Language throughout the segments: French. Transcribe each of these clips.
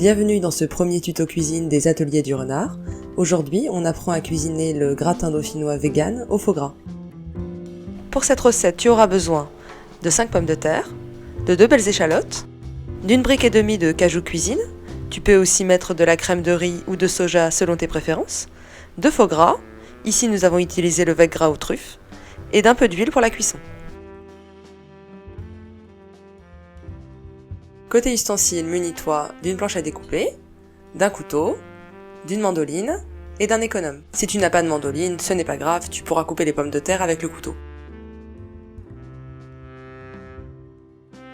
Bienvenue dans ce premier tuto cuisine des ateliers du renard. Aujourd'hui, on apprend à cuisiner le gratin dauphinois vegan au faux gras. Pour cette recette, tu auras besoin de 5 pommes de terre, de 2 belles échalotes, d'une brique et demie de cajou cuisine, tu peux aussi mettre de la crème de riz ou de soja selon tes préférences, de faux gras, ici nous avons utilisé le vec gras aux truffes, et d'un peu d'huile pour la cuisson. Côté ustensiles, munis-toi d'une planche à découper, d'un couteau, d'une mandoline et d'un économe. Si tu n'as pas de mandoline, ce n'est pas grave, tu pourras couper les pommes de terre avec le couteau.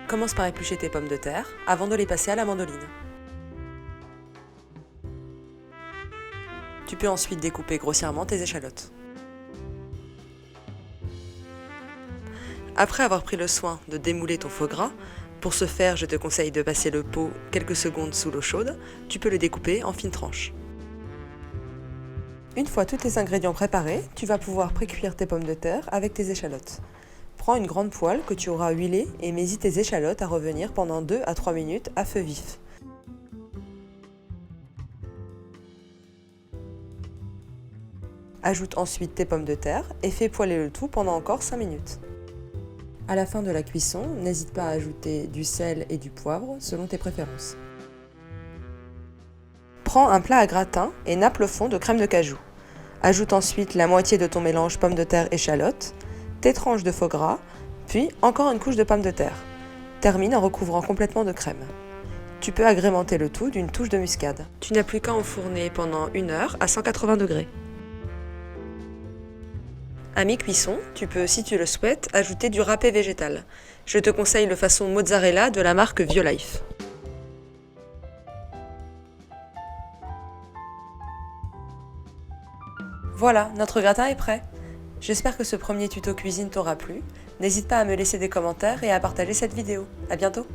Commence par éplucher tes pommes de terre avant de les passer à la mandoline. Tu peux ensuite découper grossièrement tes échalotes. Après avoir pris le soin de démouler ton faux gras, pour ce faire, je te conseille de passer le pot quelques secondes sous l'eau chaude, tu peux le découper en fines tranches. Une fois tous tes ingrédients préparés, tu vas pouvoir pré-cuire tes pommes de terre avec tes échalotes. Prends une grande poêle que tu auras huilée et mets-y tes échalotes à revenir pendant 2 à 3 minutes à feu vif. Ajoute ensuite tes pommes de terre et fais poêler le tout pendant encore 5 minutes. À la fin de la cuisson, n'hésite pas à ajouter du sel et du poivre selon tes préférences. Prends un plat à gratin et nappe le fond de crème de cajou. Ajoute ensuite la moitié de ton mélange pommes de terre échalotes, tes tranches de faux gras, puis encore une couche de pommes de terre. Termine en recouvrant complètement de crème. Tu peux agrémenter le tout d'une touche de muscade. Tu n'as plus qu'à enfourner pendant 1 heure à 180 degrés. À mi-cuisson, tu peux, si tu le souhaites, ajouter du râpé végétal. Je te conseille le façon mozzarella de la marque Violife. Voilà, notre gratin est prêt. J'espère que ce premier tuto cuisine t'aura plu. N'hésite pas à me laisser des commentaires et à partager cette vidéo. À bientôt!